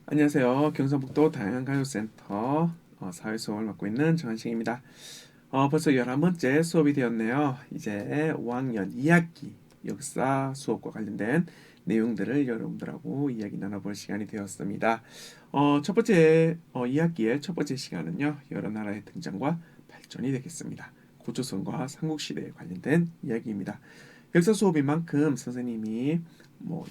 안녕하세요. 경상북도 다양한가요센터 사회수업을 맡고 있는 정한식입니다. 벌써 11번째 수업이 되었네요. 이제 5학년 2학기 역사 수업과 관련된 내용들을 여러분들하고 이야기 나눠볼 시간이 되었습니다. 첫 번째 2학기의 첫 번째 시간은요. 여러 나라의 등장과 발전이 되겠습니다. 고조선과 삼국시대에 관련된 이야기입니다. 역사 수업인 만큼 선생님이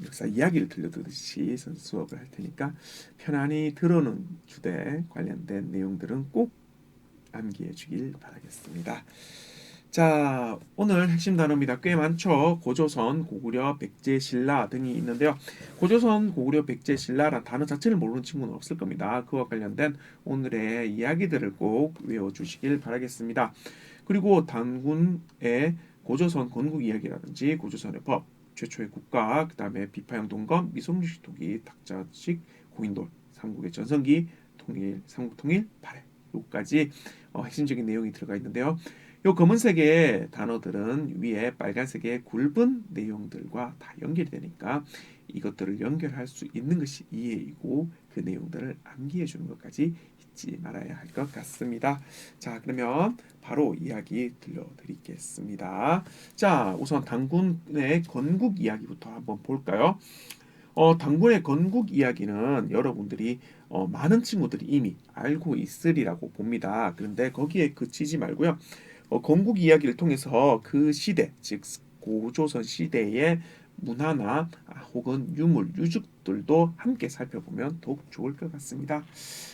역사 이야기를 들려드듯이 수업을 할 테니까 편안히 들어는 주제 관련된 내용들은 꼭 암기해 주길 바라겠습니다. 자, 오늘 핵심 단어입니다. 꽤 많죠. 고조선, 고구려, 백제, 신라 등이 있는데요. 고조선, 고구려, 백제, 신라란 단어 자체를 모르는 친구는 없을 겁니다. 그와 관련된 오늘의 이야기들을 꼭 외워주시길 바라겠습니다. 그리고 단군의 고조선 건국 이야기라든지 고조선의 법, 최초의 국가, 그 다음에 비파형 동검, 미성유식 토기, 탁자식, 공인돌, 삼국의 전성기, 통일, 삼국통일, 발해 요까지 핵심적인 내용이 들어가 있는데요. 요 검은색의 단어들은 위에 빨간색의 굵은 내용들과 다 연결이 되니까 이것들을 연결할 수 있는 것이 이해이고 그 내용들을 암기해 주는 것까지 잊지 말아야 할 것 같습니다. 자, 그러면 바로 이야기 들려드리겠습니다. 자, 우선 단군의 건국 이야기부터 한번 볼까요? 단군의 건국 이야기는 여러분들이 많은 친구들이 이미 알고 있으리라고 봅니다. 그런데 거기에 그치지 말고요. 건국 이야기를 통해서 그 시대, 즉 고조선 시대의 문화나 혹은 유물, 유적들도 함께 살펴보면 더욱 좋을 것 같습니다.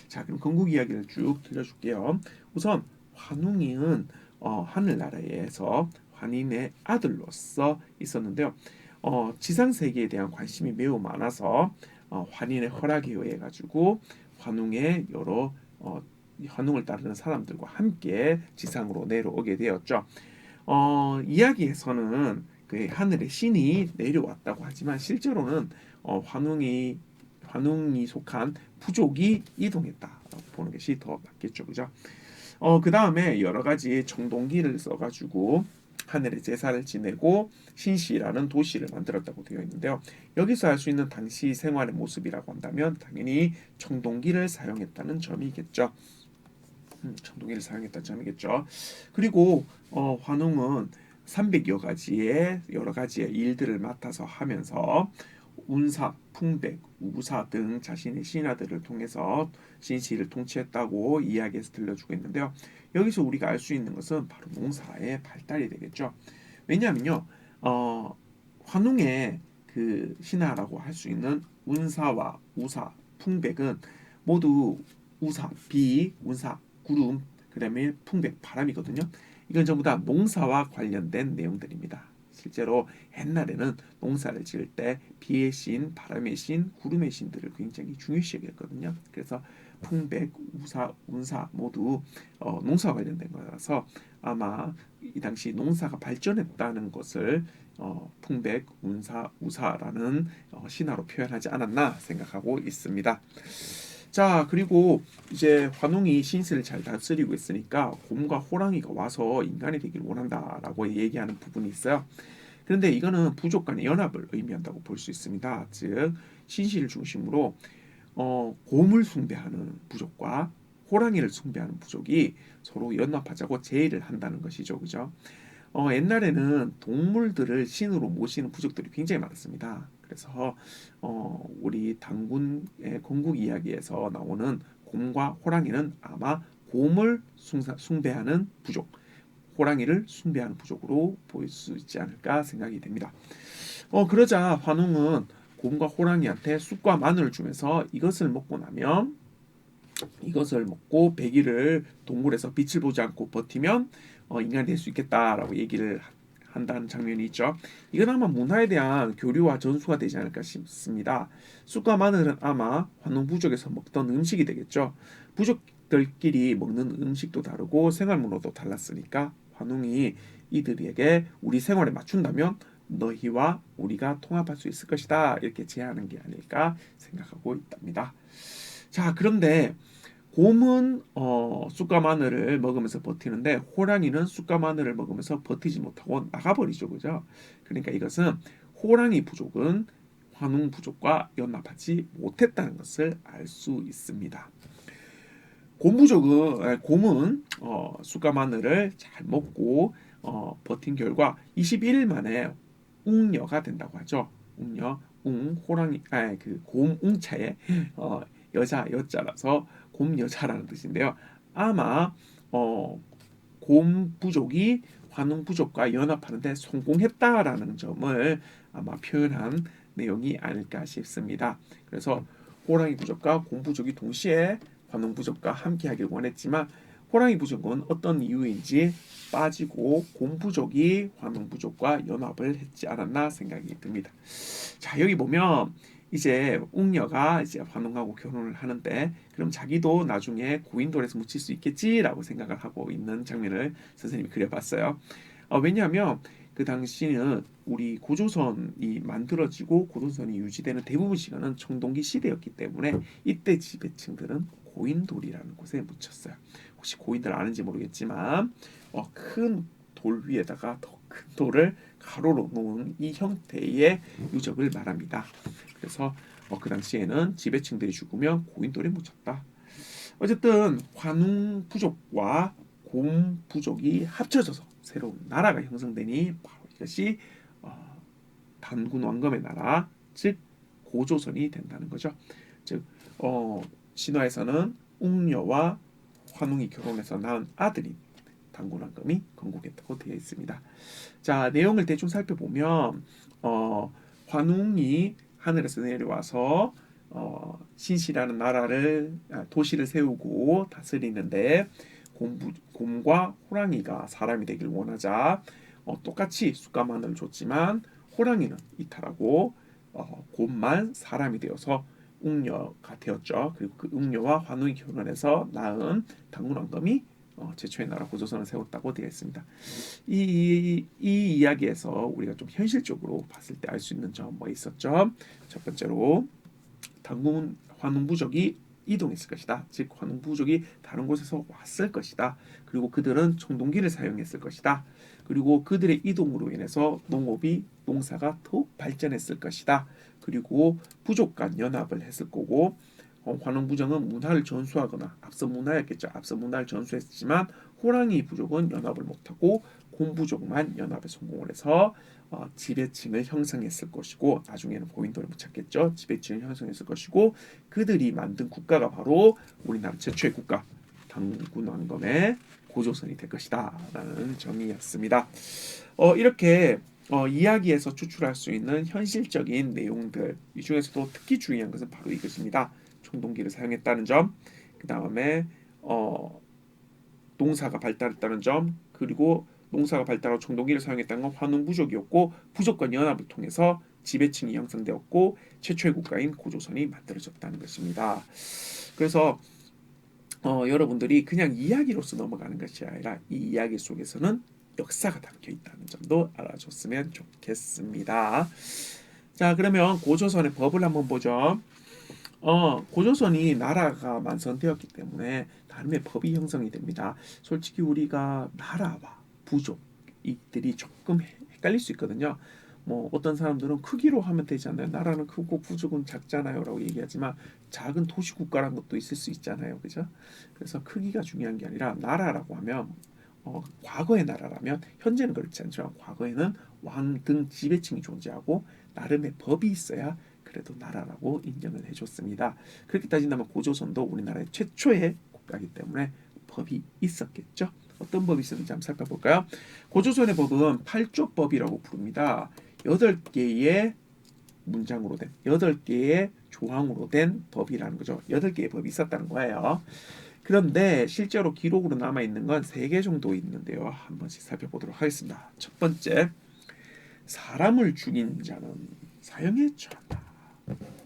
자, 그럼 건국 이야기를 쭉 들려줄게요. 우선 환웅이는 하늘나라에서 환인의 아들로서 있었는데요. 지상 세계에 대한 관심이 매우 많아서 환인의 허락에 의해 가지고 환웅의 여러 환웅을 따르는 사람들과 함께 지상으로 내려오게 되었죠. 이야기에서는 그 하늘의 신이 내려왔다고 하지만 실제로는 환웅이 속한 부족이 이동했다라고 보는 것이 더 맞겠죠, 그죠? 그 다음에 여러 가지 청동기를 써가지고 하늘의 제사를 지내고 신시라는 도시를 만들었다고 되어 있는데요. 여기서 알 수 있는 당시 생활의 모습이라고 한다면 당연히 청동기를 사용했다는 점이겠죠. 청동기를 사용했다는 점이겠죠. 그리고 환웅은 300여 가지의 여러 가지의 일들을 맡아서 하면서 운사, 풍백, 우사 등 자신의 신하들을 통해서 신시를 통치했다고 이야기해서 들려주고 있는데요. 여기서 우리가 알 수 있는 것은 바로 농사의 발달이 되겠죠. 왜냐하면요, 환웅의 그 신하라고 할 수 있는 운사와 우사, 풍백은 모두 우사, 비, 운사, 구름, 그다음에 풍백, 바람이거든요. 이건 전부 다 농사와 관련된 내용들입니다. 실제로 옛날에는 농사를 지을 때 비의 신, 바람의 신, 구름의 신들을 굉장히 중요시 여겼거든요. 그래서 풍백, 우사, 운사 모두 농사와 관련된 거라서 아마 이 당시 농사가 발전했다는 것을 풍백, 운사, 우사라는 신화로 표현하지 않았나 생각하고 있습니다. 자, 그리고 이제 환웅이 신세를 잘 다스리고 있으니까 곰과 호랑이가 와서 인간이 되길 원한다라고 얘기하는 부분이 있어요. 그런데 이거는 부족 간의 연합을 의미한다고 볼 수 있습니다. 즉 신시를 중심으로 곰을 숭배하는 부족과 호랑이를 숭배하는 부족이 서로 연합하자고 제의를 한다는 것이죠, 그죠? 옛날에는 동물들을 신으로 모시는 부족들이 굉장히 많았습니다. 그래서 우리 단군의 건국 이야기에서 나오는 곰과 호랑이는 아마 곰을 숭배하는 부족, 호랑이를 숭배하는 부족으로 보일 수 있지 않을까 생각이 됩니다. 그러자 환웅은 곰과 호랑이한테 쑥과 마늘을 주면서 이것을 먹고 나면 이것을 먹고 100일을 동굴에서 빛을 보지 않고 버티면 인간이 될 수 있겠다라고 얘기를 한다는 장면이 있죠. 이건 아마 문화에 대한 교류와 전수가 되지 않을까 싶습니다. 쑥과 마늘은 아마 환웅 부족에서 먹던 음식이 되겠죠. 부족들끼리 먹는 음식도 다르고 생활 문화도 달랐으니까 환웅이 이들에게 우리 생활에 맞춘다면 너희와 우리가 통합할 수 있을 것이다 이렇게 제안하는 게 아닐까 생각하고 있답니다. 자, 그런데 곰은 쑥과 마늘을 먹으면서 버티는데 호랑이는 쑥과 마늘을 먹으면서 버티지 못하고 나가버리죠, 그죠? 그러니까 이것은 호랑이 부족은 환웅 부족과 연합하지 못했다는 것을 알 수 있습니다. 곰은 쑥과 마늘을 잘 먹고 버틴 결과 21일 만에 웅녀가 된다고 하죠. 웅녀, 호랑이, 곰웅자에 여자 여자라서 곰여자라는 뜻인데요. 아마 곰 부족이 환웅 부족과 연합하는데 성공했다라는 점을 아마 표현한 내용이 아닐까 싶습니다. 그래서 호랑이 부족과 곰 부족이 동시에 환웅 부족과 함께하길 원했지만 호랑이 부족은 어떤 이유인지 빠지고 곰 부족이 환웅 부족과 연합을 했지 않았나 생각이 듭니다. 자, 여기 보면 이제 웅녀가 이제 환웅하고 결혼을 하는데 그럼 자기도 나중에 고인돌에서 묻힐 수 있겠지라고 생각을 하고 있는 장면을 선생님이 그려봤어요. 왜냐하면 그 당시는 우리 고조선이 만들어지고 고조선이 유지되는 대부분 시간은 청동기 시대였기 때문에 이때 지배층들은 고인돌이라는 곳에 묻혔어요. 혹시 고인들 아는지 모르겠지만 큰 돌 위에다가 더 큰 돌을 가로로 놓은 이 형태의 유적을 말합니다. 그래서 그 당시에는 지배층들이 죽으면 고인돌에 묻혔다. 어쨌든 환웅 부족과 곰 부족이 합쳐져서 새로운 나라가 형성되니 바로 이것이 단군 왕검의 나라, 즉 고조선이 된다는 거죠. 즉 신화에서는 웅녀와 환웅이 결혼해서 낳은 아들인 단군 왕검이 건국했다고 되어 있습니다. 자, 내용을 대충 살펴보면 환웅이 하늘에서 내려와서 신시라는 도시를 세우고 다스리는데 곰과 호랑이가 사람이 되길 원하자 똑같이 쑥과 마늘을 줬지만 호랑이는 이탈하고 곰만 사람이 되어서 웅녀가 되었죠. 그리고 그 웅녀와 환웅이 결혼해서 낳은 단군 왕검이 최초의 나라 고조선을 세웠다고 되어 있습니다. 이 이야기에서 우리가 좀 현실적으로 봤을 때 알 수 있는 점 뭐 있었죠? 첫 번째로 단군 환웅 부족이 이동했을 것이다. 즉 환웅 부족이 다른 곳에서 왔을 것이다. 그리고 그들은 청동기를 사용했을 것이다. 그리고 그들의 이동으로 인해서 농사가 더욱 발전했을 것이다. 그리고 부족 간 연합을 했을 거고 환웅 부족은 문화를 전수하거나 앞서 문화였겠죠. 앞서 문화를 전수했지만 호랑이 부족은 연합을 못하고 곰 부족만 연합에 성공을 해서 지배층을 형성했을 것이고 나중에는 고인돌을 묻혔겠죠. 지배층을 형성했을 것이고 그들이 만든 국가가 바로 우리나라 최초의 국가 단군 왕검의 고조선이 될 것이다 라는 점이었습니다. 이렇게 이야기에서 추출할 수 있는 현실적인 내용들 이 중에서도 특히 중요한 것은 바로 이것입니다. 청동기를 사용했다는 점, 그 다음에 농사가 발달했다는 점, 그리고 농사가 발달하고 청동기를 사용했다는 건 환웅 부족이었고 부족과 연합을 통해서 지배층이 형성되었고 최초의 국가인 고조선이 만들어졌다는 것입니다. 그래서 여러분들이 그냥 이야기로서 넘어가는 것이 아니라 이 이야기 속에서는 역사가 담겨 있다는 점도 알아줬으면 좋겠습니다. 자, 그러면 고조선의 법을 한번 보죠. 고조선이 나라가 완성되었기 때문에 나름의 법이 형성이 됩니다. 솔직히 우리가 나라와 부족 이들이 조금 헷갈릴 수 있거든요. 뭐 어떤 사람들은 크기로 하면 되잖아요. 나라는 크고 부족은 작잖아요라고 얘기하지만 작은 도시 국가라는 것도 있을 수 있잖아요. 그죠? 그래서 크기가 중요한 게 아니라 나라라고 하면 과거의 나라라면 현재는 그렇지 않지만 과거에는 왕 등 지배층이 존재하고 나름의 법이 있어야 그래도 나라라고 인정을 해줬습니다. 그렇게 따진다면 고조선도 우리나라의 최초의 국가이기 때문에 법이 있었겠죠. 어떤 법이 있었는지 한번 살펴볼까요? 고조선의 법은 8조법이라고 부릅니다. 8개의 문장으로 된 8개의 조항으로 된 법이라는 거죠. 8개의 법이 있었다는 거예요. 그런데 실제로 기록으로 남아있는 건 3개 정도 있는데요. 한 번씩 살펴보도록 하겠습니다. 첫 번째, 사람을 죽인 자는 사형에 처한다.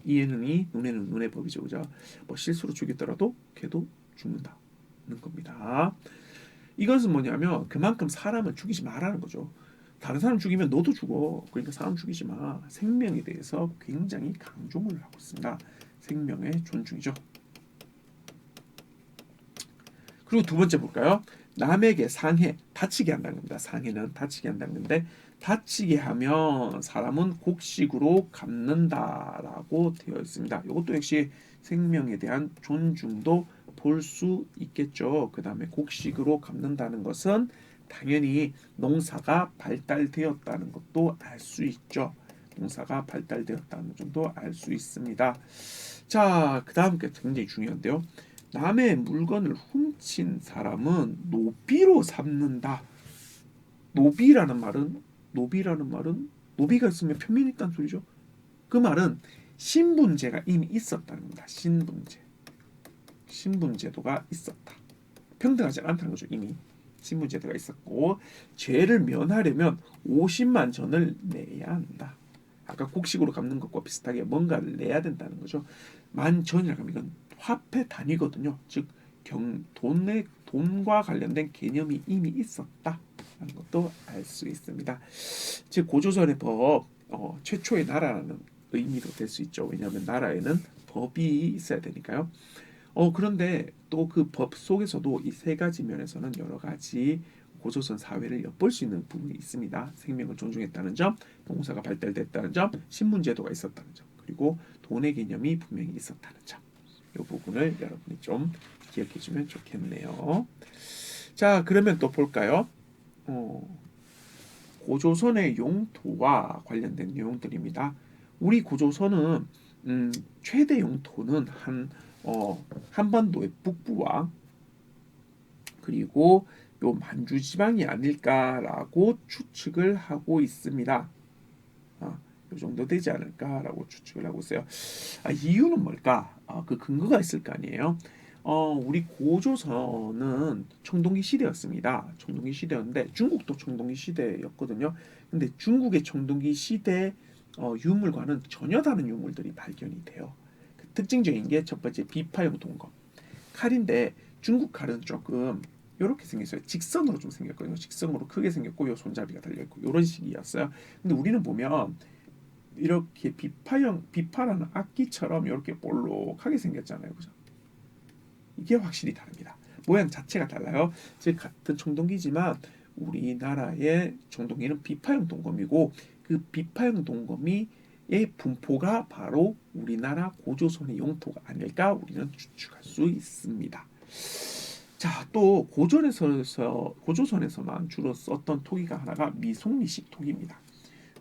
이에는 눈에는 눈의 법이죠. 그죠? 뭐 실수로 죽였더라도 걔도 죽는다는 겁니다. 이것은 뭐냐면 그만큼 사람을 죽이지 말라는 거죠. 다른 사람 죽이면 너도 죽어. 그러니까 사람 죽이지 마. 생명에 대해서 굉장히 강조를 하고 있습니다. 생명의 존중이죠. 그리고 두 번째 볼까요? 남에게 상해, 다치게 한다는 겁니다. 상해는 다치게 한다는 건데 다치게 하면 사람은 곡식으로 갚는다라고 되어 있습니다. 이것도 역시 생명에 대한 존중도 볼 수 있겠죠. 그 다음에 곡식으로 갚는다는 것은 당연히 농사가 발달되었다는 것도 알 수 있죠. 농사가 발달되었다는 점도 알 수 있습니다. 자, 그 다음 게 굉장히 중요한데요. 남의 물건을 훔친 사람은 노비로 삼는다. 노비라는 말은 노비가 있으면 편민이 있다는 소리죠. 그 말은 신분제가 이미 있었다는 겁니다. 신분제도가 있었다. 평등하지 않다는 거죠. 이미 신분제도가 있었고 죄를 면하려면 50만 전을 내야 한다. 아까 곡식으로 갚는 것과 비슷하게 뭔가를 내야 된다는 거죠. 만 전이라고 하면 이건 화폐 단위거든요. 즉 돈과 관련된 개념이 이미 있었다. 하는 것도 알 수 있습니다. 즉 고조선의 법 최초의 나라라는 의미로 될 수 있죠. 왜냐하면 나라에는 법이 있어야 되니까요. 그런데 또 그 법 속에서도 이 세 가지 면에서는 여러 가지 고조선 사회를 엿볼 수 있는 부분이 있습니다. 생명을 존중했다는 점, 농사가 발달됐다는 점, 신분제도가 있었다는 점, 그리고 돈의 개념이 분명히 있었다는 점. 이 부분을 여러분이 좀 기억해 주면 좋겠네요. 자, 그러면 또 볼까요? 고조선의 영토와 관련된 내용들입니다. 우리 고조선은 최대 영토는 한반도의 북부와 그리고 요 만주 지방이 아닐까라고 추측을 하고 있습니다. 요 정도 되지 않을까라고 추측을 하고 있어요. 이유는 뭘까? 그 근거가 있을 거 아니에요. 우리 고조선은 청동기 시대였습니다. 청동기 시대였는데 중국도 청동기 시대였거든요. 근데 중국의 청동기 시대 유물과는 전혀 다른 유물들이 발견이 돼요. 그 특징적인 게 첫 번째 비파형 동검 칼인데 중국 칼은 조금 이렇게 생겼어요. 직선으로 좀 생겼거든요. 직선으로 크게 생겼고 요 손잡이가 달려 있고 이런 식이었어요. 근데 우리는 보면 이렇게 비파라는 악기처럼 이렇게 볼록하게 생겼잖아요. 그죠? 이게 확실히 다릅니다. 모양 자체가 달라요. 즉 같은 청동기지만 우리나라의 청동기는 비파형 동검이고 그 비파형 동검이 의 분포가 바로 우리나라 고조선의 영토가 아닐까 우리는 추측할 수 있습니다. 자, 또 고조선에서만 주로 썼던 토기가 하나가 미송리식 토기입니다.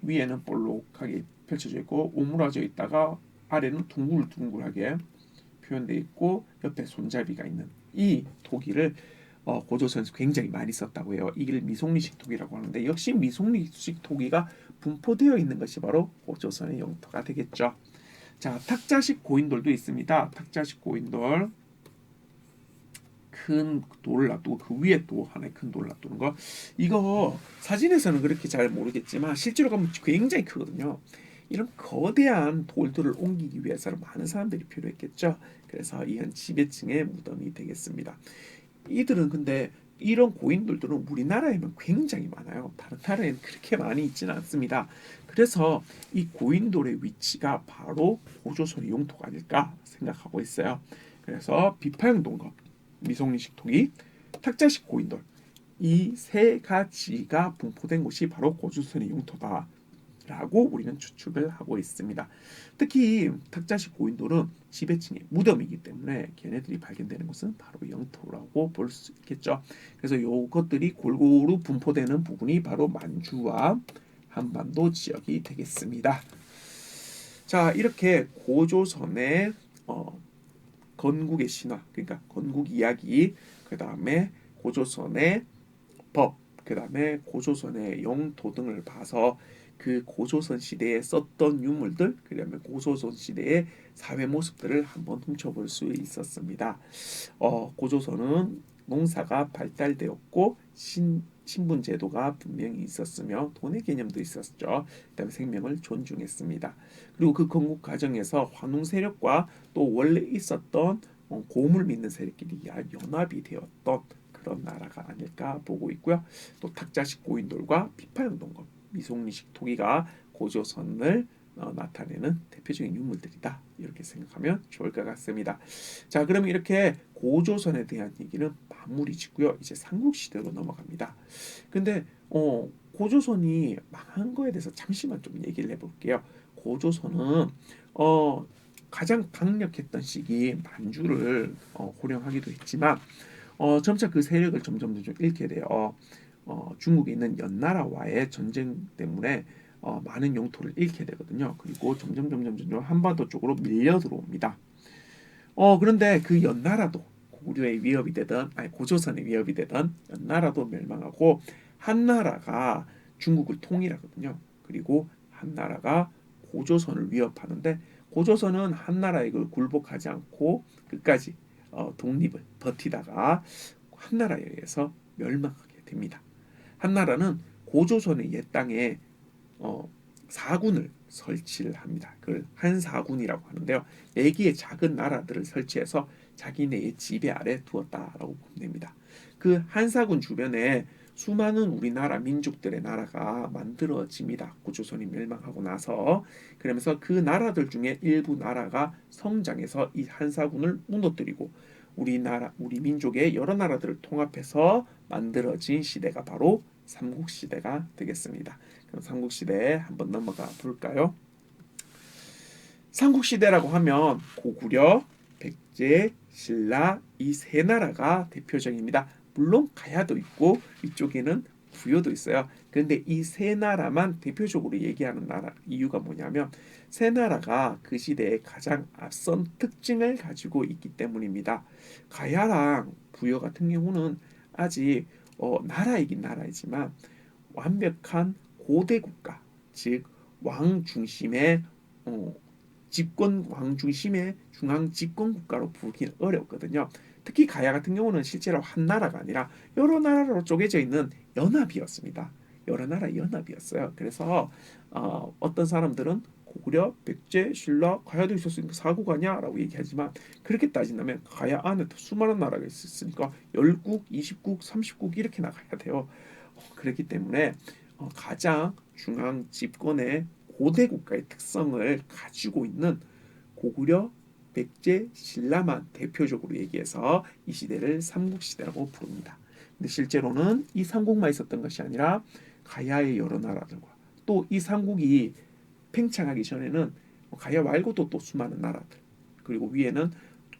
위에는 볼록하게 펼쳐져 있고 오므라져 있다가 아래는 둥글둥글하게 표현되어 있고 옆에 손잡이가 있는 이 토기를 고조선에서 굉장히 많이 썼다고 해요. 이를 미송리식 토기라고 하는데 역시 미송리식 토기가 분포되어 있는 것이 바로 고조선의 영토가 되겠죠. 자, 탁자식 고인돌도 있습니다. 탁자식 고인돌 큰 돌을 놔두고 그 위에 또 하나의 큰 돌을 놔두는 거 이거 사진에서는 그렇게 잘 모르겠지만 실제로 가면 굉장히 크거든요. 이런 거대한 돌들을 옮기기 위해서는 많은 사람들이 필요했겠죠. 그래서 이한 지배층의 무덤이 되겠습니다. 이들은 근데 이런 고인돌들은 우리나라에는 굉장히 많아요. 다른 나라에는 그렇게 많이 있지는 않습니다. 그래서 이 고인돌의 위치가 바로 고조선의 영토가 아닐까 생각하고 있어요. 그래서 비파형 동검, 미송리식 토기, 탁자식 고인돌 이 세 가지가 분포된 곳이 바로 고조선의 영토다. 라고 우리는 추측을 하고 있습니다. 특히 탁자식 고인돌은 지배층의 무덤이기 때문에 걔네들이 발견되는 것은 바로 영토라고 볼 수 있겠죠. 그래서 이것들이 골고루 분포되는 부분이 바로 만주와 한반도 지역이 되겠습니다. 자, 이렇게 고조선의 건국의 신화, 그러니까 건국 이야기, 그 다음에 고조선의 법, 그 다음에 고조선의 영토 등을 봐서 그 고조선 시대에 썼던 유물들, 그다음에 고조선 시대의 사회 모습들을 한번 훔쳐볼 수 있었습니다. 고조선은 농사가 발달되었고 신분 제도가 분명히 있었으며 돈의 개념도 있었죠. 그다음에 생명을 존중했습니다. 그리고 그 건국 과정에서 환웅 세력과 또 원래 있었던 고움을 믿는 세력끼리 연합이 되었던 그런 나라가 아닐까 보고 있고요. 또 탁자식 고인돌과 비파형 동검, 미송리식 토기가 고조선을 나타내는 대표적인 유물들이다. 이렇게 생각하면 좋을 것 같습니다. 자, 그러면 이렇게 고조선에 대한 얘기는 마무리 짓고요. 이제 삼국시대로 넘어갑니다. 근데 고조선이 망한 거에 대해서 잠시만 좀 얘기를 해볼게요. 고조선은 어, 가장 강력했던 시기 만주를 호령하기도 했지만 점차 그 세력을 점점 좀 잃게 돼요. 중국에 있는 연나라와의 전쟁 때문에 많은 영토를 잃게 되거든요. 그리고 점점 한반도 쪽으로 밀려 들어옵니다. 그런데 그 연나라도 고구려의 위협이 되던 아니 고조선의 위협이 되던 연나라도 멸망하고 한나라가 중국을 통일하거든요. 그리고 한나라가 고조선을 위협하는데 고조선은 한나라의 그 굴복하지 않고 끝까지 독립을 버티다가 한나라에 의해서 멸망하게 됩니다. 한나라는 고조선의 옛 땅에 사군을 설치를 합니다. 그걸 한사군이라고 하는데요. 4개의 작은 나라들을 설치해서 자기네의 지배 아래 두었다라고 보면 됩니다. 그 한사군 주변에 수많은 우리나라 민족들의 나라가 만들어집니다. 고조선이 멸망하고 나서 그러면서 그 나라들 중에 일부 나라가 성장해서 이 한사군을 무너뜨리고 우리 민족의 여러 나라들을 통합해서 만들어진 시대가 바로 삼국시대가 되겠습니다. 그럼 삼국시대에 한번 넘어가 볼까요? 삼국시대라고 하면 고구려, 백제, 신라 이 세 나라가 대표적입니다. 물론 가야도 있고 이쪽에는 부여도 있어요. 그런데 이 세 나라만 대표적으로 얘기하는 나라 이유가 뭐냐면 세 나라가 그 시대에 가장 앞선 특징을 가지고 있기 때문입니다. 가야랑 부여 같은 경우는 아직 나라이긴 나라이지만 완벽한 고대 국가, 즉 왕 중심의 집권 왕 중심의 중앙 집권 국가로 부르기는 어렵거든요. 특히 가야 같은 경우는 실제로 한 나라가 아니라 여러 나라로 쪼개져 있는 연합이었습니다. 여러 나라 연합이었어요. 그래서 어떤 사람들은 고구려, 백제, 신라, 가야도 있었으니까 사국아냐라고 얘기하지만 그렇게 따진다면 가야 안에 더 수많은 나라가 있었으니까 10국, 20국, 30국 이렇게 나가야 돼요. 그렇기 때문에 가장 중앙 집권의 고대 국가의 특성을 가지고 있는 고구려, 백제, 신라만 대표적으로 얘기해서 이 시대를 삼국시대라고 부릅니다. 근데 실제로는 이 삼국만 있었던 것이 아니라 가야의 여러 나라들과 또 이 삼국이 팽창하기 전에는 가야 말고도 또 수많은 나라들 그리고 위에는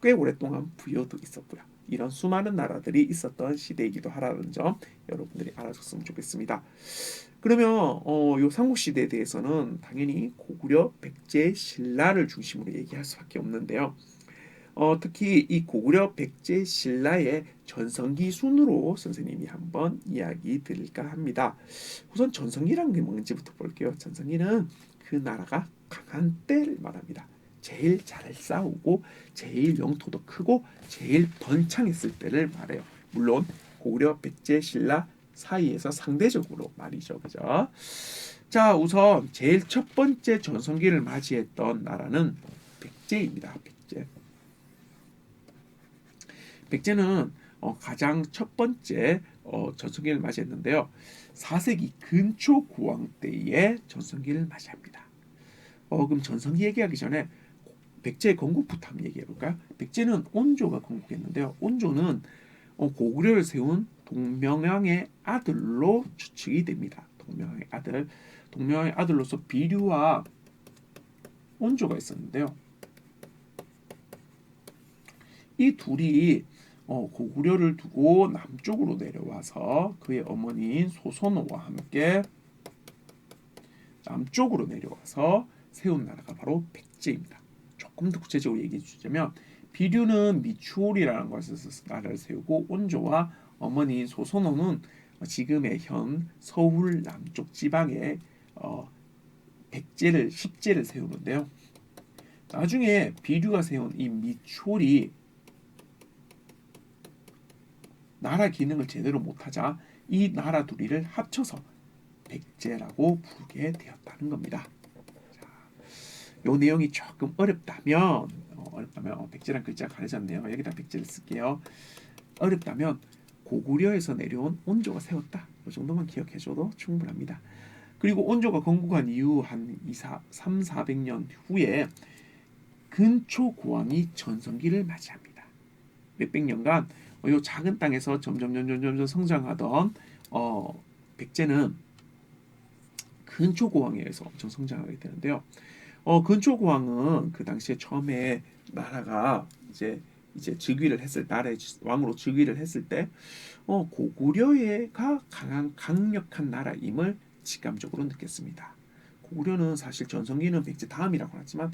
꽤 오랫동안 부여도 있었고요. 이런 수많은 나라들이 있었던 시대이기도 하라는 점 여러분들이 알아줬으면 좋겠습니다. 그러면 요 삼국시대에 대해서는 당연히 고구려, 백제, 신라를 중심으로 얘기할 수밖에 없는데요. 특히 이 고구려, 백제, 신라의 전성기 순으로 선생님이 한번 이야기 드릴까 합니다. 우선 전성기라는 게 뭔지부터 볼게요. 전성기는 그 나라가 강한 때를 말합니다. 제일 잘 싸우고 제일 영토도 크고 제일 번창했을 때를 말해요. 물론 고구려, 백제, 신라 사이에서 상대적으로 말이죠. 그죠? 자, 우선 제일 첫 번째 전성기를 맞이했던 나라는 백제입니다. 백제. 백제는 가장 첫 번째 전성기를 맞이했는데요. 4세기 근초 구왕 때의 전성기를 맞이합니다. 그럼 전성기 얘기하기 전에 백제의 건국부터 한번 얘기해 볼까요? 백제는 온조가 건국했는데요. 온조는 고구려를 세운 동명왕의 아들로 추측이 됩니다. 동명왕의 아들로서 비류와 온조가 있었는데요. 이 둘이 고구려를 두고 남쪽으로 내려와서 그의 어머니인 소선호와 함께 남쪽으로 내려와서 세운 나라가 바로 백제입니다. 조금 더 구체적으로 얘기해 주자면 비류는 미추홀이라는 곳에서 나라를 세우고 온조와 어머니인 소선호는 지금의 현 서울 남쪽 지방에 십제를 세우는데요. 나중에 비류가 세운 이 미추홀이 나라 기능을 제대로 못하자 이 나라 둘이를 합쳐서 백제라고 부르게 되었다는 겁니다. 자, 요 내용이 조금 어렵다면 백제란 글자가 가려졌네요. 여기다 백제를 쓸게요. 어렵다면 고구려에서 내려온 온조가 세웠다. 이 정도만 기억해줘도 충분합니다. 그리고 온조가 건국한 이후 한 3, 400년 후에 근초 고왕이 전성기를 맞이합니다. 몇백 년간 이 작은 땅에서 점점 성장하던 백제는 근초고왕에 의해서 엄청 성장하게 되는데요. 근초고왕은 그 당시에 처음에 나라가 이제 즉위를 했을 나라의 왕으로 즉위를 했을 때 고구려가 강력한 나라임을 직감적으로 느꼈습니다. 고구려는 사실 전성기는 백제 다음이라고 하지만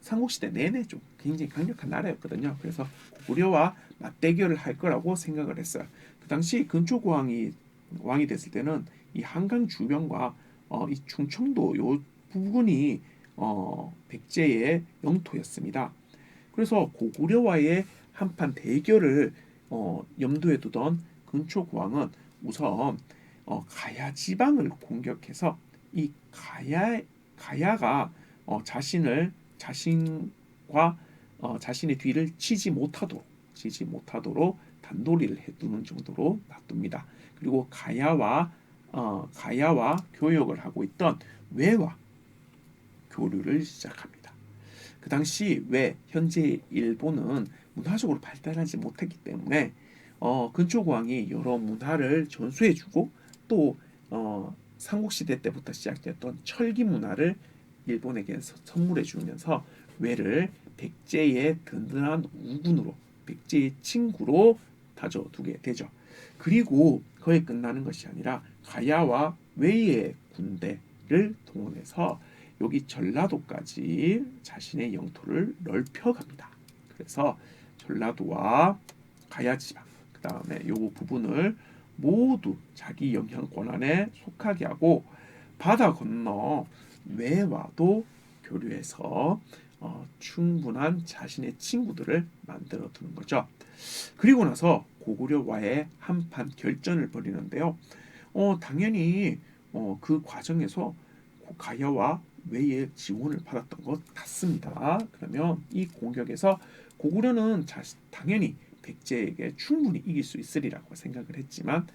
삼국시대 내내 좀 굉장히 강력한 나라였거든요. 그래서 고구려와 맞대결을 할 거라고 생각을 했어요. 그 당시 근초고왕이 왕이 됐을 때는 이 한강 주변과 이 충청도 요 부분이 백제의 영토였습니다. 그래서 고구려와의 한판 대결을 염두에 두던 근초고왕은 우선 가야 지방을 공격해서 이 가야가 자신과 자신의 뒤를 치지 못하도록 단도리를 해두는 정도로 놔둡니다. 그리고 가야와 교역을 하고 있던 왜와 교류를 시작합니다. 그 당시 왜 현재 일본은 문화적으로 발달하지 못했기 때문에 근초고왕이 여러 문화를 전수해주고 또 삼국시대 때부터 시작됐던 철기 문화를 일본에게 선물해주면서 왜를 백제의 든든한 우군으로 백제의 친구로 다져두게 되죠. 그리고 거의 끝나는 것이 아니라 가야와 왜의 군대를 동원해서 여기 전라도까지 자신의 영토를 넓혀갑니다. 그래서 전라도와 가야지방 그 다음에 요 부분을 모두 자기 영향권 안에 속하게 하고 바다 건너 왜와도 교류해서 충분한 자신의 친구들을 만들어 두는 거죠. 그리고 나서 고구려와의 한판 결전을 벌이는데요. 당연히 그 과정에서 가야와 왜의 지원을 받았던 것 같습니다. 그러면 이 공격에서 고구려는 당연히 백제에게 충분히 이길 수 있으리라고 생각을 했지만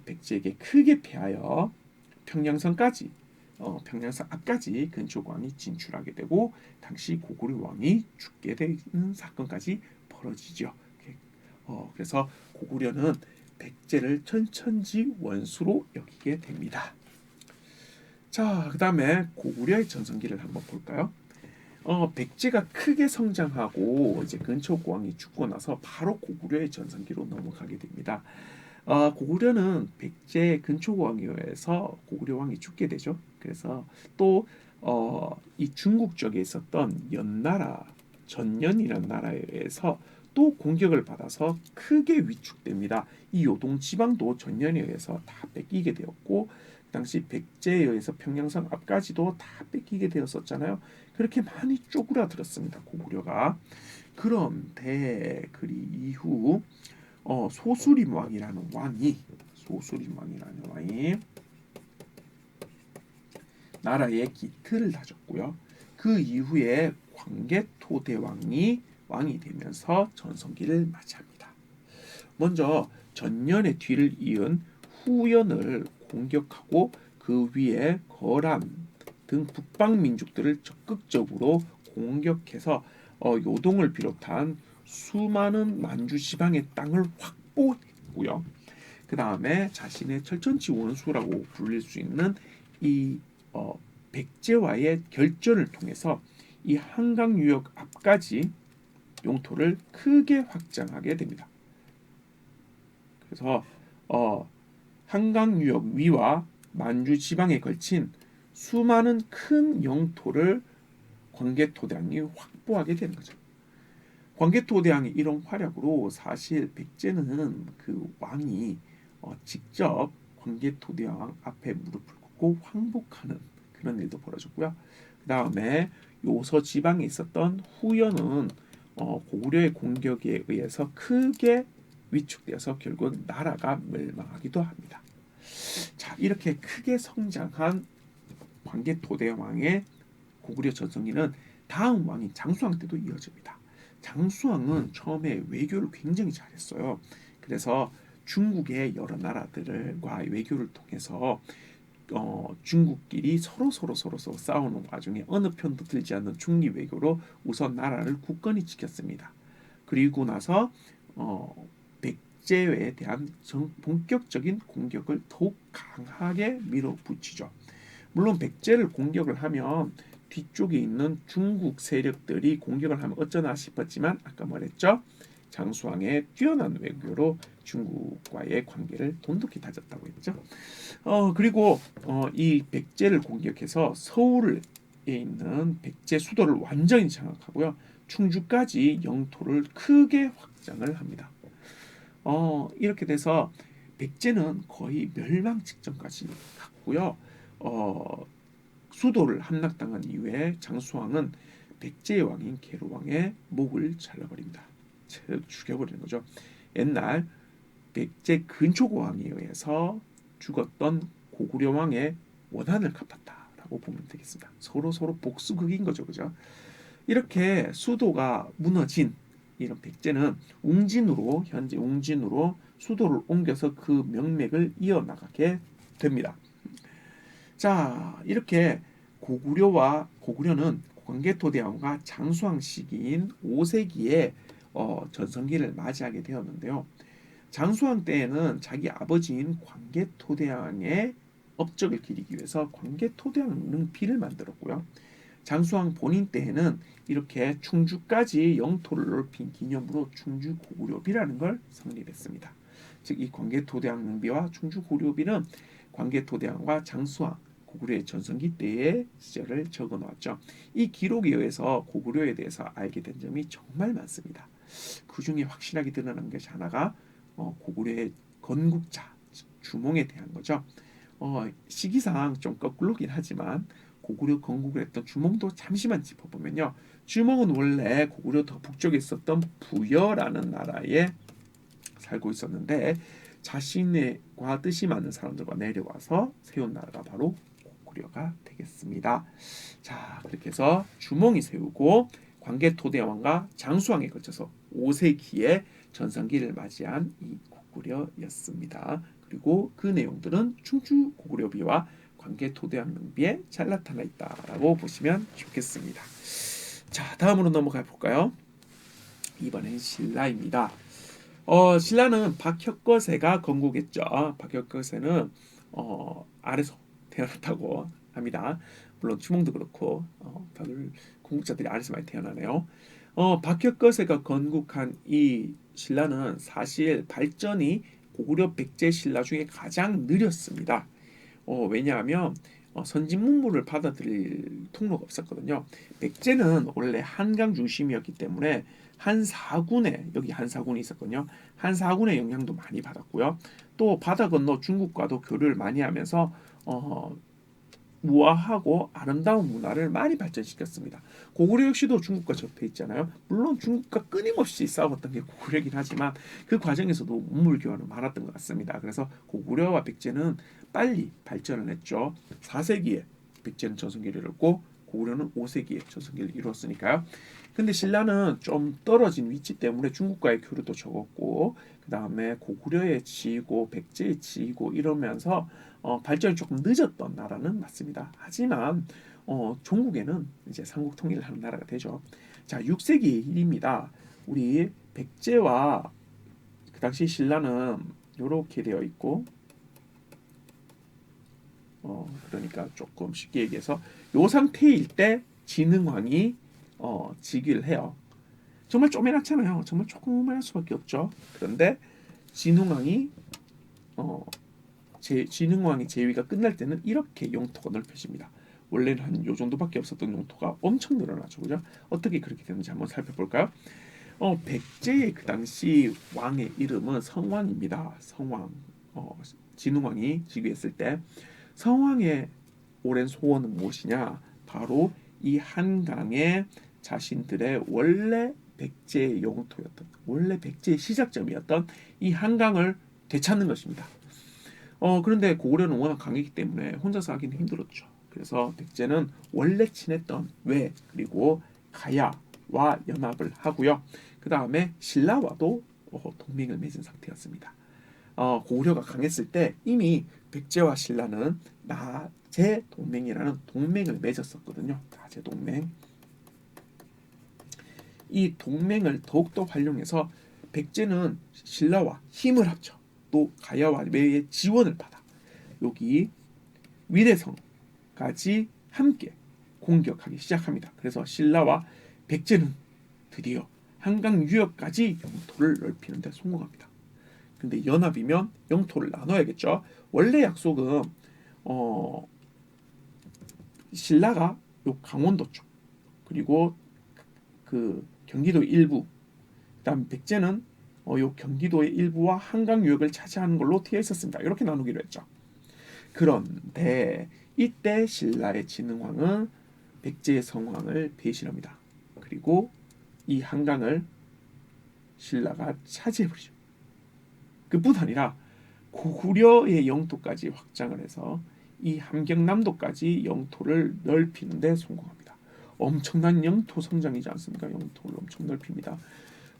백제에게 크게 패하여 평양성까지 평양성 앞까지 근초고왕이 진출하게 되고 당시 고구려 왕이 죽게 되는 사건까지 벌어지죠. 그래서 고구려는 백제를 천천지 원수로 여기게 됩니다. 자, 그 다음에 고구려의 전성기를 한번 볼까요? 백제가 크게 성장하고 이제 근초고왕이 죽고 나서 바로 고구려의 전성기로 넘어가게 됩니다. 고구려는 백제 근초고왕에 의해서 고구려 왕이 죽게 되죠. 그래서 또 이 중국 쪽에 있었던 연나라, 전연이라는 나라에 의해서 또 공격을 받아서 크게 위축됩니다. 이 요동 지방도 전연에 의해서 다 뺏기게 되었고 당시 백제에 의해서 평양성 앞까지도 다 뺏기게 되었었잖아요. 그렇게 많이 쪼그라들었습니다. 고구려가. 그런데 그 이후 소수림왕이라는 왕이 나라의 기틀을 다졌고요. 그 이후에 광개토대왕이 왕이 되면서 전성기를 맞이합니다. 먼저 전년의 뒤를 이은 후연을 공격하고 그 위에 거란 등 북방 민족들을 적극적으로 공격해서 요동을 비롯한 수많은 만주 지방의 땅을 확보했고요. 그 다음에 자신의 철천지 원수라고 불릴 수 있는 이 백제와의 결전을 통해서 이 한강 유역 앞까지 영토를 크게 확장하게 됩니다. 그래서 한강 유역 위와 만주 지방에 걸친 수많은 큰 영토를 광개토대왕이 확보하게 되는 거죠. 광개토대왕의 이런 활약으로 사실 백제는 그 왕이 직접 광개토대왕 앞에 무릎을 꿇고 황복하는 그런 일도 벌어졌고요. 그 다음에 요서 지방에 있었던 후연은 고구려의 공격에 의해서 크게 위축되어서 결국 나라가 멸망하기도 합니다. 자, 이렇게 크게 성장한 광개토대왕의 고구려 전성기는 다음 왕인 장수왕 때도 이어집니다. 장수왕은 처음에 외교를 굉장히 잘했어요. 그래서 중국의 여러 나라들과 외교를 통해서 중국끼리 서로 싸우는 와중에 어느 편도 들지 않는 중립 외교로 우선 나라를 굳건히 지켰습니다. 그리고 나서 백제에 대한 본격적인 공격을 더욱 강하게 밀어붙이죠. 물론 백제를 공격을 하면 뒤쪽에 있는 중국 세력들이 공격을 하면 어쩌나 싶었지만 아까 말했죠. 장수왕의 뛰어난 외교로 중국과의 관계를 돈독히 다졌다고 했죠. 그리고 이 백제를 공격해서 서울에 있는 백제 수도를 완전히 장악하고요. 충주까지 영토를 크게 확장을 합니다. 이렇게 돼서 백제는 거의 멸망 직전까지 갔고요. 수도를 함락당한 이후에 장수왕은 백제의 왕인 계로왕의 목을 잘라버립니다. 즉 죽여버리는 거죠. 옛날 백제 근초고왕에 의해서 죽었던 고구려 왕의 원한을 갚았다라고 보면 되겠습니다. 서로 복수극인 거죠, 그죠? 이렇게 수도가 무너진 이런 백제는 현재 웅진으로 수도를 옮겨서 그 명맥을 이어나가게 됩니다. 자, 이렇게 고구려는 광개토대왕과 장수왕 시기인 5세기에 전성기를 맞이하게 되었는데요. 장수왕 때에는 자기 아버지인 광개토대왕의 업적을 기리기 위해서 광개토대왕 능비를 만들었고요. 장수왕 본인 때에는 이렇게 충주까지 영토를 넓힌 기념으로 충주고구려비라는 걸 성립했습니다. 즉 이 광개토대왕 능비와 충주고구려비는 광개토대왕과 장수왕 고구려의 전성기 때의 시절을 적어놓았죠. 이 기록에 의해서 고구려에 대해서 알게 된 점이 정말 많습니다. 그 중에 확실하게 드러난 것이 하나가 고구려의 건국자 주몽에 대한 거죠. 시기상 좀 거꾸로긴 하지만 고구려 건국을 했던 주몽도 잠시만 짚어보면요. 주몽은 원래 고구려 더 북쪽에 있었던 부여라는 나라에 살고 있었는데 자신과 뜻이 맞는 사람들과 내려와서 세운 나라가 바로 고구려가 되겠습니다. 자, 그렇게 해서 주몽이 세우고 광개토대왕과 장수왕에 거쳐서 5세기에 전성기를 맞이한 이 고구려였습니다. 그리고 그 내용들은 충주고구려비와 광개토대왕 능비에 잘 나타나 있다라고 보시면 좋겠습니다. 자, 다음으로 넘어가 볼까요? 이번엔 신라입니다. 신라는 박혁거세가 건국했죠. 박혁거세는 아래서 태어났다고 합니다. 물론 주몽도 그렇고 다들 건국자들이 아래서 많이 태어나네요. 박혁거세가 건국한 이 신라는 사실 발전이 고구려 백제 신라 중에 가장 느렸습니다. 왜냐하면 선진 문물을 받아들일 통로가 없었거든요. 백제는 원래 한강 중심이었기 때문에 여기 한사군이 있었거든요. 한사군의 영향도 많이 받았고요. 또 바다 건너 중국과도 교류를 많이 하면서 우아하고 아름다운 문화를 많이 발전시켰습니다. 고구려 역시도 중국과 접해 있잖아요. 물론 중국과 끊임없이 싸웠던 게 고구려긴 하지만 그 과정에서도 문물 교환은 많았던 것 같습니다. 그래서 고구려와 백제는 빨리 발전을 했죠. 4세기에 백제는 전성기를 이뤘고 고구려는 5세기에 전성기를 이뤘으니까요. 근데 신라는 좀 떨어진 위치 때문에 중국과의 교류도 적었고 그 다음에 고구려에 지이고 백제에 지이고 이러면서 발전이 조금 늦었던 나라는 맞습니다. 하지만 종국에는 이제 삼국 통일을 하는 나라가 되죠. 자, 6세기의 일입니다. 우리 백제와 그 당시 신라는 이렇게 되어 있고 그러니까 조금 쉽게 얘기해서 요 상태일 때 진흥왕이 즉위를 해요. 정말 쪼매났잖아요. 정말 조그만할 수밖에 없죠. 그런데 진흥왕이 진흥왕의 제위가 끝날 때는 이렇게 영토가 넓혀집니다. 원래는 한 요 정도밖에 없었던 영토가 엄청 늘어나죠. 그죠? 어떻게 그렇게 되는지 한번 살펴볼까요? 백제의 그 당시 왕의 이름은 성왕입니다. 성왕. 진흥왕이 즉위했을 때 성왕의 오랜 소원은 무엇이냐? 바로 이 한강에 자신들의 원래 백제의 영토였던, 원래 백제의 시작점이었던 이 한강을 되찾는 것입니다. 그런데 고구려는 워낙 강했기 때문에 혼자서 하기는 힘들었죠. 그래서 백제는 원래 친했던 외 그리고 가야와 연합을 하고요. 그 다음에 신라와도 동맹을 맺은 상태였습니다. 고구려가 강했을 때 이미 백제와 신라는 나제 동맹이라는 동맹을 맺었었거든요. 나제 동맹. 이 동맹을 더욱더 활용해서 백제는 신라와 힘을 합쳐 또 가야와 외의 지원을 받아 여기 위례성 유역까지 함께 공격하기 시작합니다. 그래서 신라와 백제는 드디어 한강 유역까지 영토를 넓히는 데 성공합니다. 근데 연합이면 영토를 나눠야겠죠. 원래 약속은 신라가 요 강원도 쪽 그리고 그 경기도 일부, 그다음 백제는 요 경기도의 일부와 한강 유역을 차지하는 걸로 되어 있었습니다. 이렇게 나누기로 했죠. 그런데 이때 신라의 진흥왕은 백제의 성왕을 배신합니다. 그리고 이 한강을 신라가 차지해버리죠. 그뿐 아니라 고구려의 영토까지 확장을 해서 이 함경남도까지 영토를 넓히는 데 성공합니다. 엄청난 영토 성장이지 않습니까? 영토를 엄청 넓힙니다.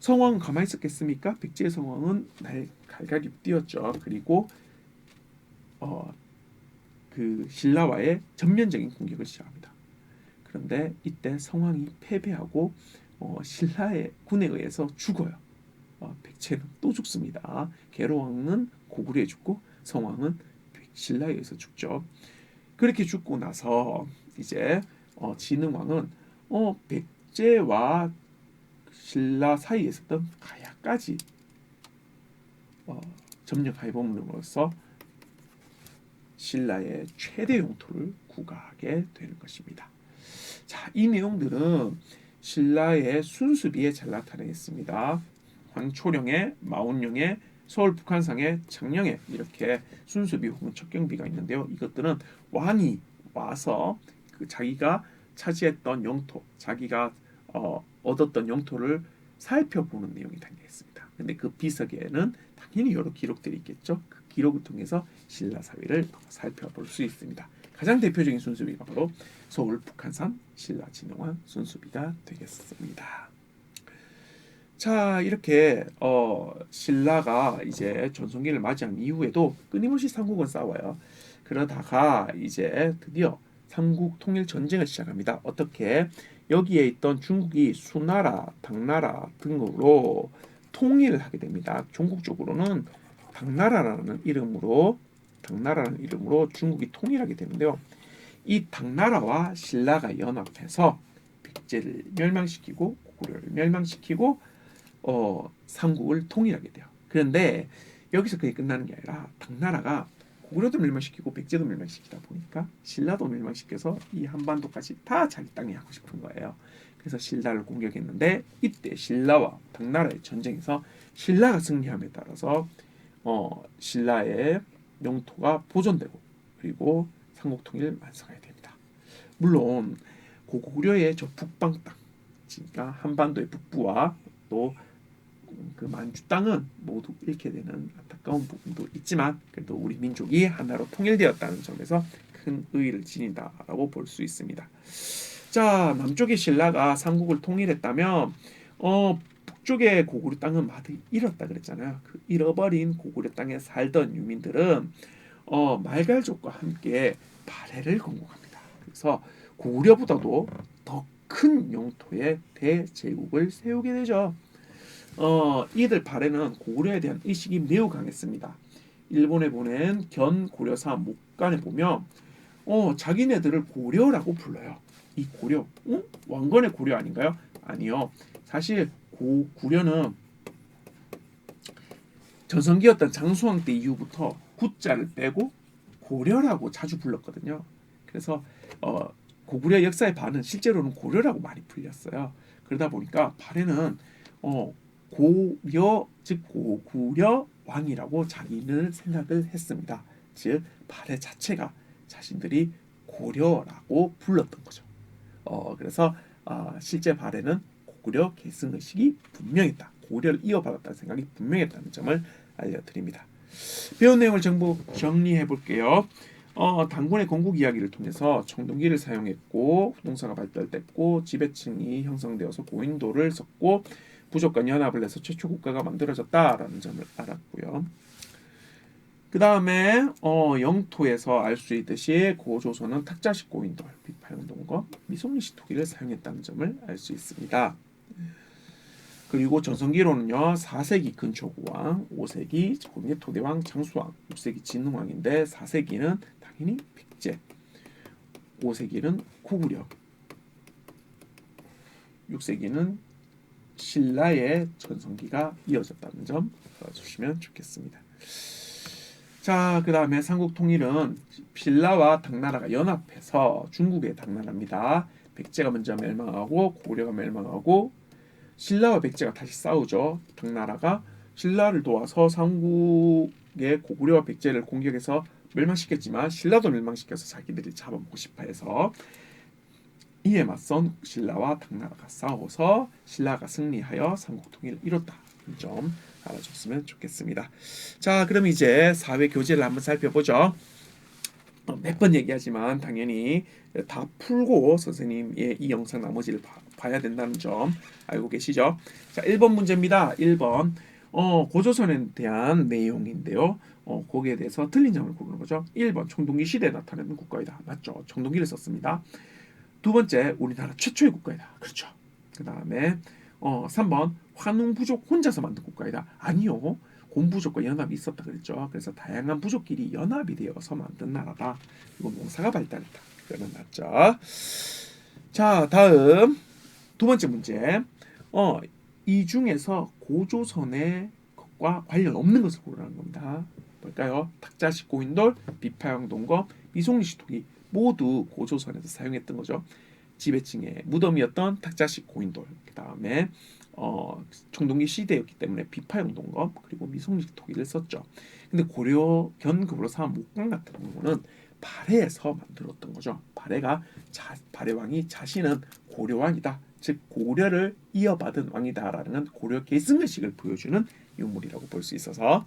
성왕은 가만히 있었겠습니까? 백제의 성왕은 갈갈이 뛰었죠. 그리고 그 신라와의 전면적인 공격을 시작합니다. 그런데 이때 성왕이 패배하고 신라의 군에 의해서 죽어요. 백제는 또 죽습니다. 계로왕은 고구려에 죽고 성왕은 신라에 의해서 죽죠. 그렇게 죽고 나서 이제 진흥왕은 백제와 신라 사이에 있었던 가야까지 점령해봄으로써 신라의 최대 영토를 구가하게 되는 것입니다. 자, 이 내용들은 신라의 순수비에 잘 나타나 있습니다. 황초령의, 마운령의, 서울 북한상의, 창령의 이렇게 순수비 혹은 척경비가 있는데요. 이것들은 왕이 와서 그 자기가 차지했던 영토, 자기가 얻었던 영토를 살펴보는 내용이 담겨 있습니다. 근데 그 비석에는 당연히 여러 기록들이 있겠죠. 그 기록을 통해서 신라 사회를 살펴볼 수 있습니다. 가장 대표적인 순수비가 바로 서울 북한산 신라 진흥왕 순수비가 되겠습니다. 자, 이렇게 신라가 이제 전성기를 맞이한 이후에도 끊임없이 삼국은 싸워요. 그러다가 이제 드디어 삼국 통일 전쟁을 시작합니다. 어떻게? 여기에 있던 중국이 수나라, 당나라 등으로 통일을 하게 됩니다. 전국적으로는 당나라라는 이름으로 중국이 통일하게 되는데요. 이 당나라와 신라가 연합해서 백제를 멸망시키고 고구려를 멸망시키고 삼국을 통일하게 돼요. 그런데 여기서 그게 끝나는 게 아니라 당나라가 고구려도 멸망시키고 백제도 멸망시키다 보니까 신라도 멸망시켜서 이 한반도까지 다 자기 땅에 하고 싶은 거예요. 그래서 신라를 공격했는데 이때 신라와 당나라의 전쟁에서 신라가 승리함에 따라서 신라의 영토가 보존되고 그리고 삼국통일 완성하게 됩니다. 물론 고구려의 저 북방 땅, 그러니까 한반도의 북부와 또 그 만주 땅은 모두 잃게 되는 안타까운 부분도 있지만 그래도 우리 민족이 하나로 통일되었다는 점에서 큰 의의를 지닌다라고 볼 수 있습니다. 자, 남쪽의 신라가 삼국을 통일했다면 북쪽의 고구려 땅은 마저 잃었다 그랬잖아요. 그 잃어버린 고구려 땅에 살던 유민들은 말갈족과 함께 발해를 건국합니다. 그래서 고구려보다도 더 큰 영토의 대제국을 세우게 되죠. 이들 발해는 고구려에 대한 의식이 매우 강했습니다. 일본에 보낸 견 고려사 목간에 보면 자기네들을 고려라고 불러요. 이 고려, 왕건의 고려 아닌가요? 아니요. 사실 고구려는 전성기였던 장수왕 때 이후부터 구자를 빼고 고려라고 자주 불렀거든요. 그래서 고구려 역사의 반은 실제로는 고려라고 많이 불렸어요. 그러다 보니까 발해는 고려 즉 고구려 왕이라고 자기는 생각을 했습니다. 즉 발해 자체가 자신들이 고려라고 불렀던 거죠. 그래서 실제 발해는 고구려 계승 의식이 분명했다. 고려를 이어받았다는 생각이 분명했다는 점을 알려드립니다. 배운 내용을 전부 정리해 볼게요. 단군의 건국 이야기를 통해서 청동기를 사용했고 부동산가 발달됐고 지배층이 형성되어서 고인도를 썼고 부족간 연합을 해서 최초 국가가 만들어졌다라는 점을 알았고요. 그 다음에 영토에서 알 수 있듯이 고조선은 탁자식 고인돌, 비파용동거, 미송리식 토기를 사용했다는 점을 알 수 있습니다. 그리고 전성기로는요 4세기 근초고왕, 5세기 고미토대왕 장수왕, 6세기 진흥왕인데 4세기는 당연히 백제, 5세기는 고구려, 6세기는 신라의 전성기가 이어졌다는 점 알아주시면 좋겠습니다. 자, 그 다음에 삼국 통일은 신라와 당나라가 연합해서 중국의 당나라입니다. 백제가 먼저 멸망하고 고구려가 멸망하고 신라와 백제가 다시 싸우죠. 당나라가 신라를 도와서 삼국의 고구려와 백제를 공격해서 멸망시켰지만 신라도 멸망시켜서 자기들이 잡아먹고 싶어해서 이에 맞선 신라와 당나라가 싸워서 신라가 승리하여 삼국 통일을 이뤘다. 이 점 알아줬으면 좋겠습니다. 자, 그럼 이제 사회 교재를 한번 살펴보죠. 몇 번 얘기하지만 당연히 다 풀고 선생님의 이 영상 나머지를 봐야 된다는 점 알고 계시죠? 자, 1번 문제입니다. 1번 고조선에 대한 내용인데요. 거기에 대해서 틀린 점을 고르는 거죠. 1번 청동기 시대에 나타나는 국가이다. 맞죠? 청동기를 썼습니다. 두 번째, 우리나라 최초의 국가이다. 그렇죠. 그 다음에 3번 환웅 부족 혼자서 만든 국가이다. 아니요. 곰부족과 연합이 있었다 그랬죠. 그래서 다양한 부족끼리 연합이 되어서 만든 나라다. 그리고 농사가 발달했다. 그거는 맞죠. 자, 다음 두 번째 문제. 이 중에서 고조선의 것과 관련 없는 것을 고르라는 겁니다. 뭘까요? 탁자식 고인돌, 비파형 동검, 미송리시 토기 모두 고조선에서 사용했던 거죠. 지배층의 무덤이었던 탁자식 고인돌, 그 다음에 청동기 시대였기 때문에 비파형 동검 그리고 미송리 토기를 썼죠. 근데 고려 견급으로 삼은 목강 같은 경우는 발해에서 만들었던 거죠. 발해왕이 자신은 고려왕이다, 즉 고려를 이어받은 왕이다라는 고려 계승의식을 보여주는 유물이라고 볼 수 있어서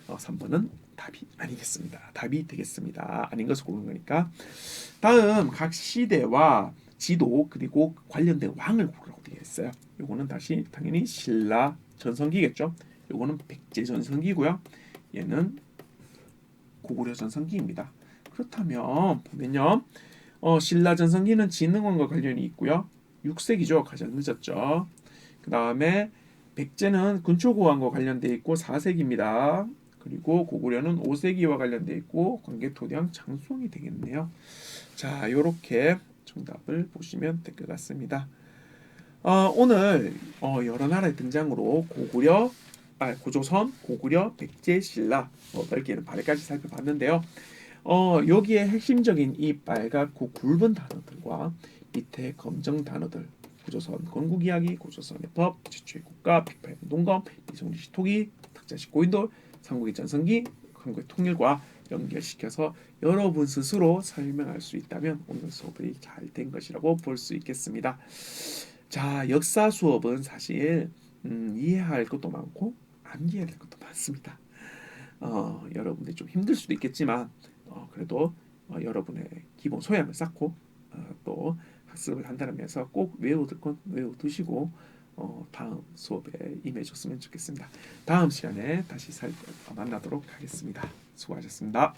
3번은 답이 아니겠습니다. 답이 되겠습니다. 아닌 것을 고르는 거니까. 다음 각 시대와 지도 그리고 관련된 왕을 고르라고 되어 있어요. 요거는 다시 당연히 신라 전성기겠죠. 요거는 백제 전성기고요. 얘는 고구려 전성기입니다. 그렇다면 보면요. 신라 전성기는 진흥왕과 관련이 있고요. 6세기죠. 가장 늦었죠. 그 다음에 백제는 근초고왕과 관련되어 있고 4세기입니다. 그리고 고구려는 5세기와 관련되어 있고 광개토대왕 장수왕이 되겠네요. 자, 요렇게 정답을 보시면 될 것 같습니다. 오늘 여러 나라의 등장으로 고조선, 고구려, 백제, 신라 8개는 발해까지 살펴봤는데요. 여기에 핵심적인 이 빨갛고 굵은 단어들과 밑에 검정 단어들, 고조선 건국이야기, 고조선의 법, 최초의 국가, 비파형 동검, 미송리시 토기, 탁자식 고인돌, 삼국의 전성기, 한국의 통일과 연결시켜서 여러분 스스로 설명할 수 있다면 오늘 수업이 잘 된 것이라고 볼 수 있겠습니다. 자, 역사 수업은 사실 이해할 것도 많고 안 이해할 것도 많습니다. 여러분들이 좀 힘들 수도 있겠지만 그래도 여러분의 기본 소양을 쌓고 또 학습을 한다는 면에서 꼭 외워둘 건 외워두시고 다음 수업에 임해줬으면 좋겠습니다. 다음 시간에 다시 만나도록 하겠습니다. 수고하셨습니다.